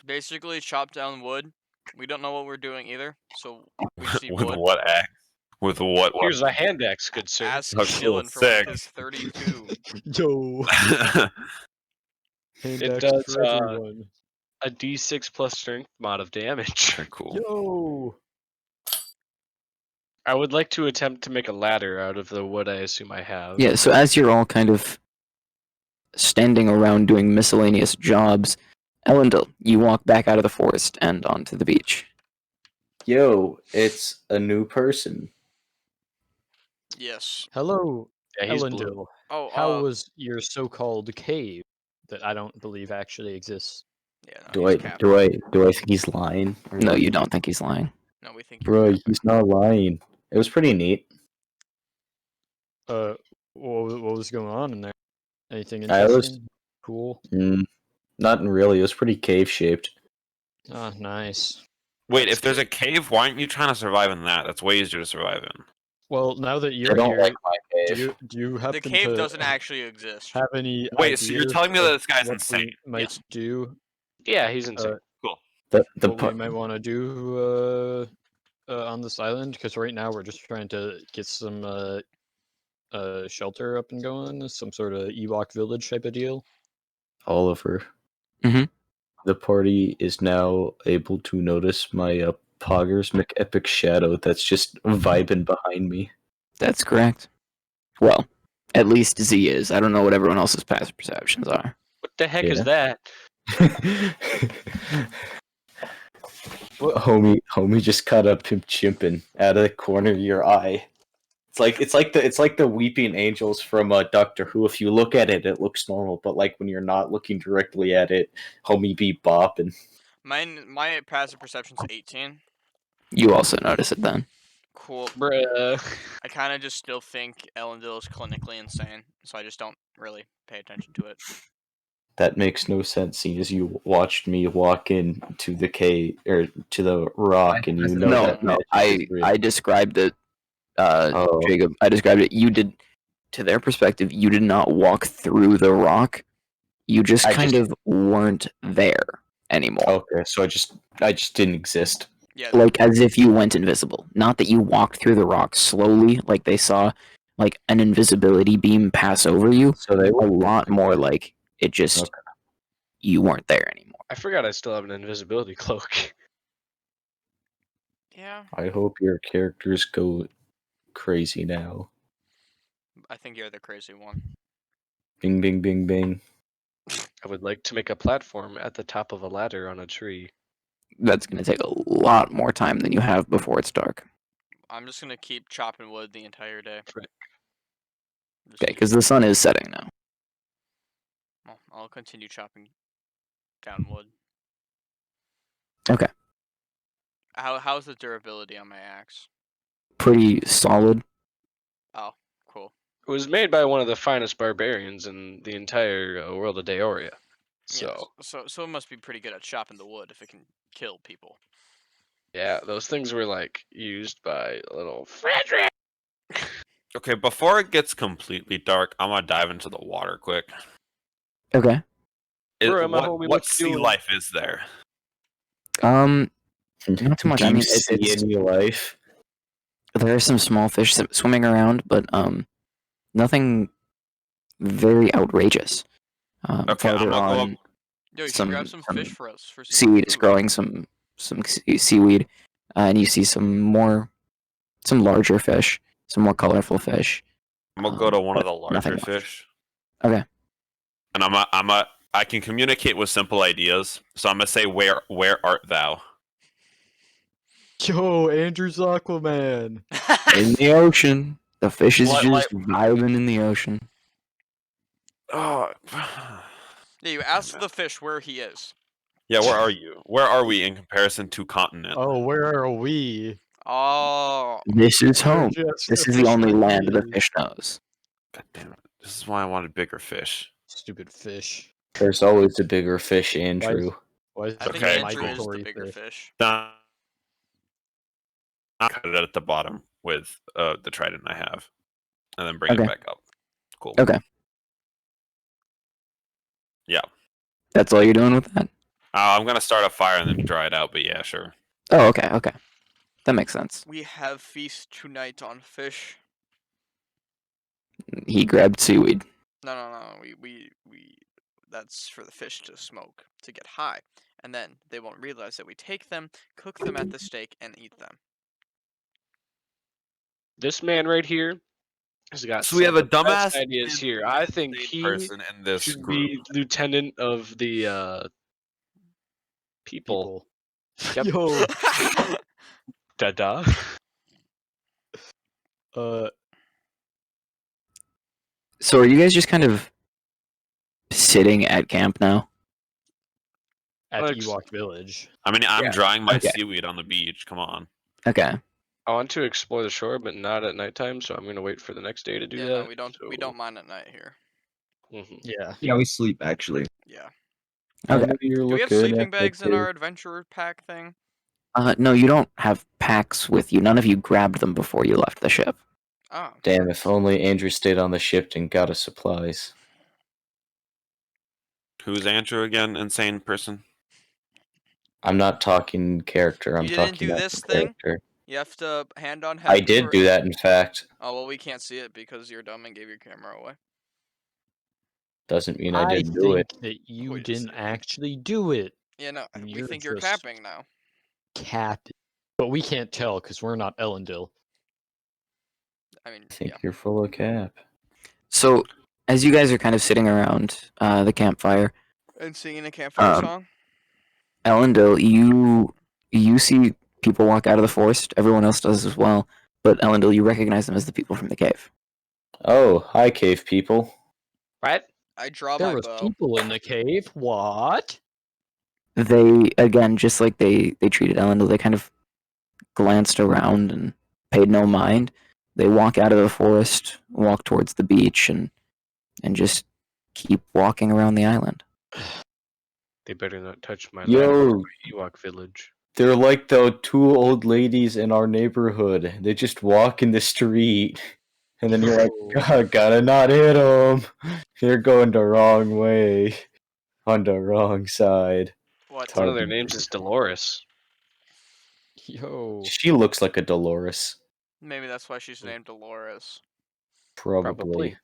Basically, chop down wood. We don't know what we're doing either, so we just need With wood. what axe? With what? Here's a hand axe, good sir. Ask Oh, cool, Shillen for one of sick. his 32. Yo, weapon? hand It axe does, for everyone. A D6 plus strength mod of damage. Okay, cool. Yo. I would like to attempt to make a ladder out of the wood I assume I have. Yeah, so as you're all kind of standing around doing miscellaneous jobs, Elendil, you walk back out of the forest and onto the beach. Yo, it's a new person. Yes. Hello, Yeah, he's Elendil. blue. Oh, How was your so-called cave that I don't believe actually exists? Yeah, no, Do he's I capped. do I think he's lying? Or No, what? you don't think he's lying. No, we think. Bro, he's not lying. It was pretty neat. What was going on in there? Anything I was- interesting? Cool. Not really. It was pretty cave shaped. Ah, nice. Wait, if there's a cave, why aren't you trying to survive in that? That's way easier to survive in. Well, now that I you're don't here, like my cave. do you happen The cave to doesn't actually exist. have any Wait, so you're ideas telling me of that this guy's what insane? we might do? Yeah, he's insane. Cool. The What we might want to do on this island? Because right now we're just trying to get some shelter up and going, some sort of Ewok village type of deal. Oliver. Mhm. The party is now able to notice my Poggers McEpic shadow that's just vibing behind me. That's correct. Well, at least Z is. I don't know what everyone else's passive perceptions are. What the heck is Yeah. that? Homie just caught up him chimping out of the corner of your eye. It's like the weeping angels from Doctor Who. If you look at it, it looks normal, but like when you're not looking directly at it, homie be bopping. My passive perception's 18. You also notice it then. Cool. Bruh. I kind of just still think Elendil is clinically insane, so I just don't really pay attention to it. That makes no sense, seeing as you watched me walk into the cave or to the rock, and you know No, that no. magic is real. I described it, Oh. Jacob. I described it. You did, to their perspective, you did not walk through the rock. You just I kind just- of weren't there anymore. Okay, so I just didn't exist. Yeah. Like as if you went invisible. Not that you walked through the rock slowly, like they saw like an invisibility beam pass over you. So they A were lot more like it just Okay. you weren't there anymore. I forgot I still have an invisibility cloak. Yeah. I hope your characters go crazy now. I think you're the crazy one. Bing, bing, bing, bing. I would like to make a platform at the top of a ladder on a tree. That's gonna take a lot more time than you have before it's dark. I'm just gonna keep chopping wood the entire day. Frick. Just Okay, keep- because the sun is setting now. well, I'll continue chopping down wood. Okay. How's the durability on my axe? Pretty solid. Cool. It was made by one of the finest barbarians in the entire world of Deoria. So, So it must be pretty good at chopping the wood if it can kill people. yeah, those things were like used by little Frederick. Okay, before it gets completely dark, I'm gonna dive into the water quick. Okay. Bro, my homie, What what you sea doing? life is there? Not too much. Do I you mean, see it's any life? there are some small fish swimming around, but nothing very outrageous. Okay, I'm Farther gonna go on, up. Yo, you should Some- grab some some fish for us. For some seaweed is food. growing. Some seaweed, and you see some more some larger fish, some more colorful fish. I'm gonna go to one of but the nothing larger much. fish. Okay. And I can communicate with simple ideas. So I'm gonna say, where art thou? Yo, Andrew's Aquaman. In the ocean. The fish is Like- just vibing in the ocean. Oh, Yeah, you ask the fish where he is. yeah. Where are you? Where are we in comparison to continent? Oh, where are we? Oh, This is We're home. just This is the only officially land the here. fish knows. God damn it! This is why I wanted bigger fish. Stupid fish. There's always a bigger fish, Andrew. Why is I it think Okay, Andrew cool. is the migratory bigger fish? fish. I'll cut it at the bottom with the trident I have, and then bring Okay. it back up. Cool. Okay. Yeah. That's all you're doing with that? I'm gonna start a fire and then dry it out. But yeah, sure. Oh, okay, okay. That makes sense. We have feast tonight on fish. He grabbed seaweed. No. We. That's for the fish to smoke to get high, and then they won't realize that we take them, cook them at the stake, and eat them. This man right here has got So we some have a of the best dumbass ideas and here. I think insane he person in this should group. be lieutenant of the people. Yep. Yo, Da-da. So are you guys just kind of sitting at camp now? at Alex. Ewok Village. I mean, I'm Yeah. drying my Okay. seaweed on the beach. Come on. Okay. I want to explore the shore, but not at nighttime, so I'm gonna wait for the next day to do Yeah, that. no, we don't. We so- don't mind at night here. Mhm. Yeah. Yeah, we sleep actually. Yeah. Okay. Do we have sleeping bags in our adventure pack thing? No, you don't have packs with you. None of you grabbed them before you left the ship. Oh. Damn, if only Andrew stayed on the ship and got us supplies. Who's Andrew again? Insane person. I'm not talking character. I'm You didn't talking do out this of thing? character. You have to hand on head. I did for- do that, in fact. Oh well, we can't see it because you're dumb and gave your camera away. Doesn't mean I didn't do think it. that you Wait a didn't second. actually do it, Yeah, no, And we you're think you're just- capping now. Cap. But we can't tell because we're not Elendil. I mean, I think yeah. you're full of cap. So as you guys are kind of sitting around the campfire, And singing a campfire song. Elendil, you see people walk out of the forest. Everyone else does as well. But Elendil, you recognize them as the people from the cave. Oh, hi, cave people. What? I draw There my was bow. people in the cave. What? They, again, just like they treated Elendil, they kind of glanced around and paid no mind. They walk out of the forest, walk towards the beach, and just keep walking around the island. They better not touch my Yo, Ewok village. they're like the two old ladies in our neighborhood. They just walk in the street, and then you're like, God, gotta not hit them. They're going the wrong way, on the wrong side. What? One of their names is Dolores. Yo. She looks like a Dolores, Maybe that's why she's named Dolores. probably.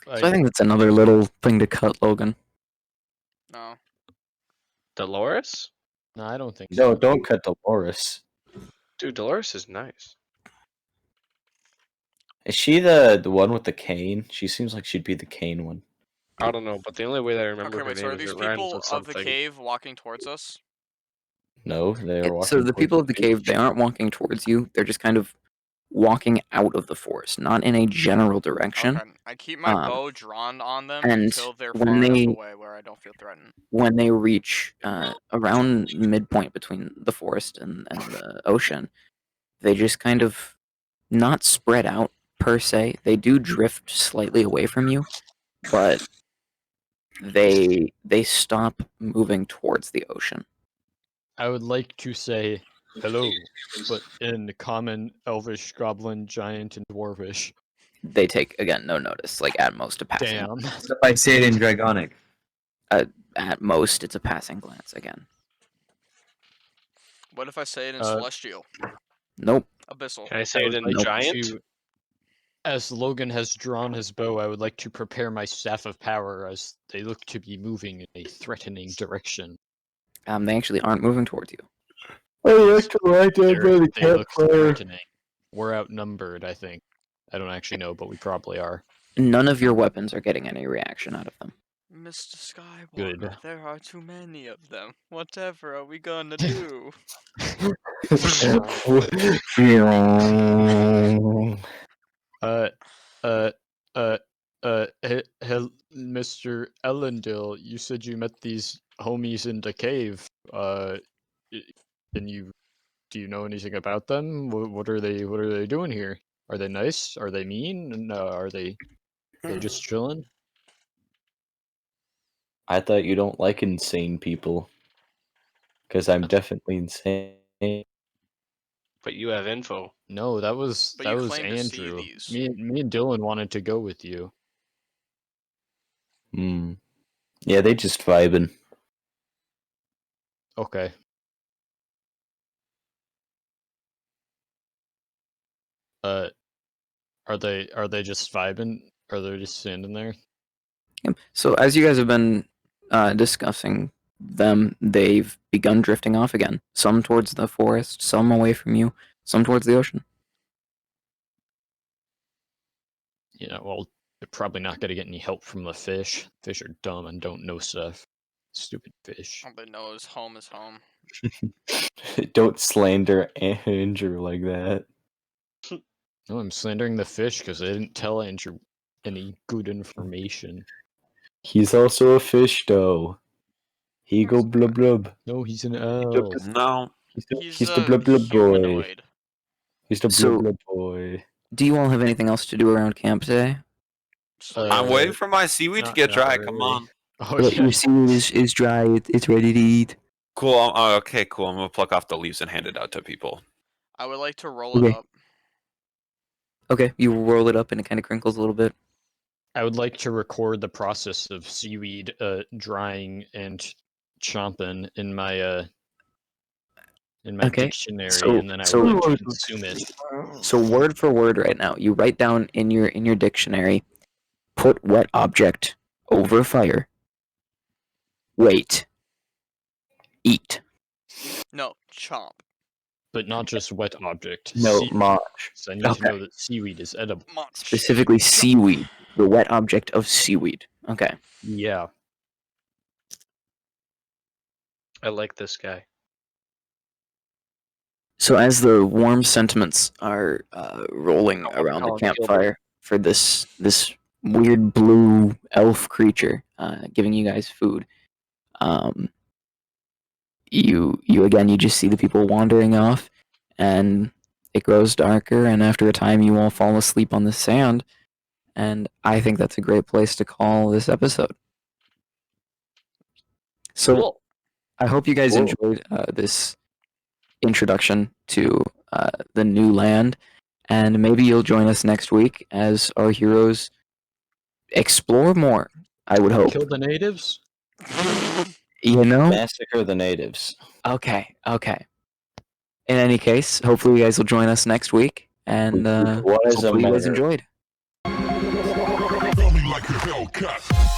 So I think that's another little thing to cut, Logan. No. Dolores? No, I don't think so. No, don't cut Dolores. Dude, Dolores is nice. Is she the one with the cane? She seems like she'd be the cane one. I don't know, but the only way that I remember Okay, her wait. So name are is these it rhymes people with of something. the cave walking towards us? No, they are walking. So the towards people of the cave, beach. they aren't walking towards you. They're just kind of walking out of the forest, not in a general direction. Okay. I keep my Um, bow drawn on them and until they're when far enough they- away where I don't feel threatened. When they reach around midpoint between the forest and the ocean, they just kind of not spread out per se. They do drift slightly away from you, but they stop moving towards the ocean. I would like to say hello, but in common, elvish, goblin, giant, and dwarvish. They take again no notice, like at most a passing. Damn. What if I say it in Dragonic? At most, it's a passing glance again. What if I say it in Uh, Celestial? Nope. Abyssal. Can I say it in Nope. giant? As Logan has drawn his bow, I would like to prepare my staff of power as they look to be moving in a threatening direction. They actually aren't moving towards you. electrolyte dead by the They look campfire. threatening. We're outnumbered, I think. I don't actually know, but we probably are. None of your weapons are getting any reaction out of them. Mr. Skywalker, Good. there are too many of them. Whatever are we gonna do? Uh, Mr. Elendil, you said you met these homies in the cave. Do you know anything about them? What are they doing here? Are they nice? Are they mean? And are they just chilling? I thought you don't like insane people. Because I'm definitely insane. But you have info. No, that was But you was claim to see Andrew. these. Me and Dylan wanted to go with you. Hmm. Yeah, they just vibing. Okay. Are they just vibing? Are they just standing there? Yep. So as you guys have been discussing them, they've begun drifting off again. Some towards the forest, some away from you, some towards the ocean. Yeah, well, they're probably not gonna get any help from the fish. Fish are dumb and don't know stuff. Stupid fish. All they know is home is home. Don't slander Andrew like that. No, I'm slandering the fish because they didn't tell Andrew any good information. He's also a fish, though. He go blub blub. No, he's an elf. No. He's the blub blub boy. humanoid. He's the So- blub blub boy. Do you all have anything else to do around camp today? I'm waiting for my seaweed to Not- get not dry. Come really. on. Oh yeah. Your seaweed is dry. It's ready to eat. Cool. Okay, cool. I'm gonna pluck off the leaves and hand it out to people. I would like to roll Okay. it up. Okay, you roll it up and it kind of crinkles a little bit. I would like to record the process of seaweed drying and chomping in my Okay, dictionary, so- and then I so- would like to consume it. So word for word right now, you write down in your dictionary, put wet object over fire. Wait. Eat. No, chomp. But not just wet object. No, seaweed. March. So I need Okay. to know that seaweed is edible. Munch. Specifically seaweed. The wet object of seaweed. Okay. Yeah. I like this guy. So as the warm sentiments are rolling Oh, around the Colin campfire for this weird blue elf creature giving you guys food, you just see the people wandering off, and it grows darker, and after a time you all fall asleep on the sand, and I think that's a great place to call this episode. So Cool. I hope you guys Cool. enjoyed this introduction to the new land, and maybe you'll join us next week as our heroes explore more. I would hope. Kill the natives? You know? Massacre the natives. Okay. In any case, hopefully you guys will join us next week, and What is a hopefully you guys matter? enjoyed. Feel me like a Hellcat.